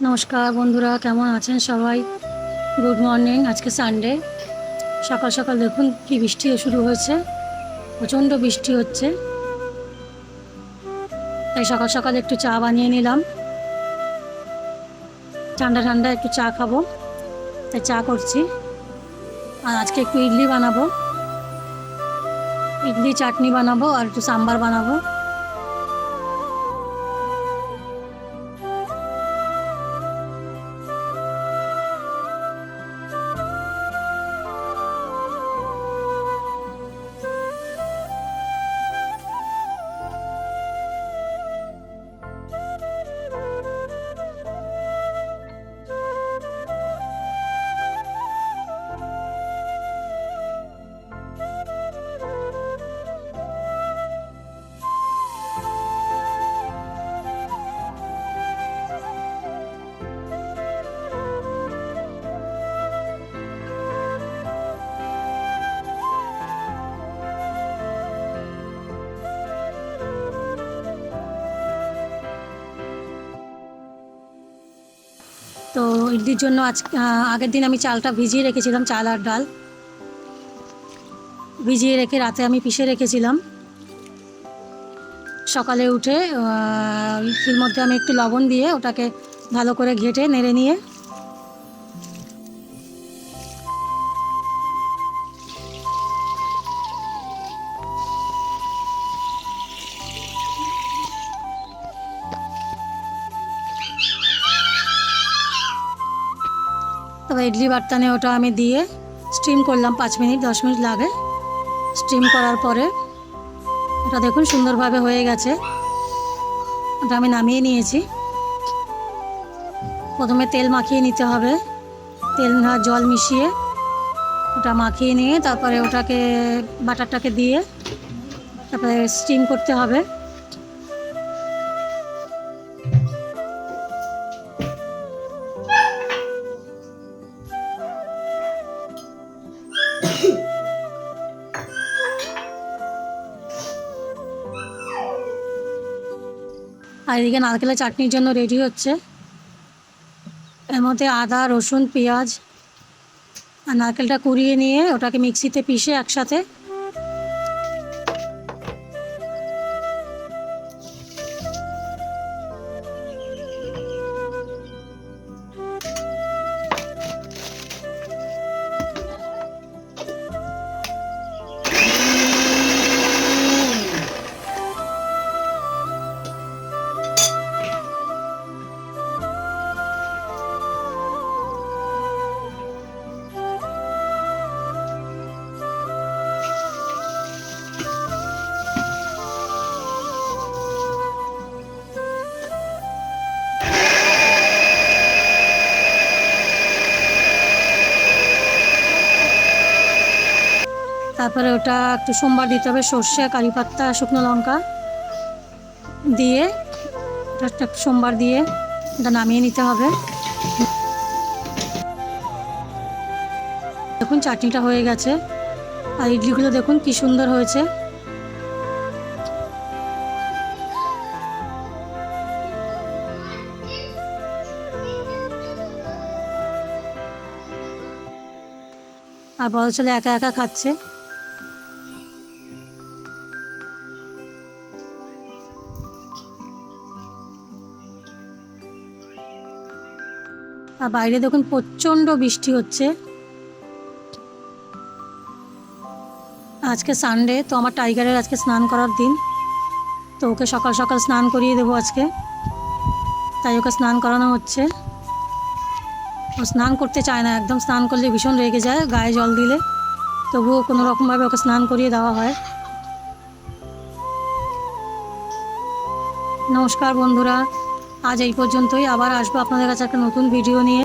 নমস্কার বন্ধুরা, কেমন আছেন সবাই? Good morning. আজকে সানডে, সকাল সকাল দেখুন কি বৃষ্টি শুরু হয়েছে। প্রচণ্ড বৃষ্টি হচ্ছে, তাই সকাল সকাল একটু চা বানিয়ে নিলাম। ঠান্ডা ঠান্ডা একটু চা খাবো, তাই চা করছি। আর আজকে একটু ইডলি বানাবো, ইডলি চাটনি বানাবো আর একটু সাম্বার বানাবো। তো ইডলির জন্য আগের দিন আমি চালটা ভিজিয়ে রেখেছিলাম, চাল আর ডাল ভিজিয়ে রেখে রাতে আমি পিষে রেখেছিলাম। সকালে উঠে ইডলির মধ্যে আমি একটু লবণ দিয়ে ওটাকে ভালো করে ঘেঁটে নেড়ে নিয়ে তবে ইডলি বাট্টানে ওটা আমি দিয়ে স্টিম করলাম। 5 মিনিট 10 মিনিট লাগে স্টিম করার পরে। ওটা দেখুন সুন্দরভাবে হয়ে গেছে, ওটা আমি নামিয়ে নিয়েছি। প্রথমে তেল মাখিয়ে নিতে হবে, তেল আর জল মিশিয়ে ওটা মাখিয়ে নিয়ে তারপরে ওটাকে বাটারটাকে দিয়ে তারপরে স্টিম করতে হবে। আর এদিকে নারকেলের চাটনির জন্য রেডি হচ্ছে। এর মধ্যে আদা, রসুন, পেঁয়াজ আর নারকেলটা কুড়িয়ে নিয়ে ওটাকে মিক্সিতে পিষে একসাথে তারপরে ওটা একটু সোমবার দিতে হবে। সর্ষে, কারি পাতা, শুকনো লঙ্কা দিয়ে ওটা একটা সোমবার দিয়ে ওটা নামিয়ে নিতে হবে। দেখুন চাটনিটা হয়ে গেছে। আর ইডলিগুলো দেখুন কি সুন্দর হয়েছে। আর বড় ছেলে একা একা খাচ্ছে। আর বাইরে দেখুন প্রচণ্ড বৃষ্টি হচ্ছে। আজকে সানডে, তো আমার টাইগারের আজকে স্নান করার দিন। তো ওকে সকাল সকাল স্নান করিয়ে দেবো আজকে, তাই ওকে স্নান করানো হচ্ছে। ও স্নান করতে চায় না একদম, স্নান করলে ভীষণ রেগে যায় গায়ে জল দিলে। তবুও কোনো রকমভাবে ওকে স্নান করিয়ে দেওয়া হয়। নমস্কার বন্ধুরা, আজ এই পর্যন্তই। আবার আসবো আপনাদের কাছে একটা নতুন ভিডিও নিয়ে।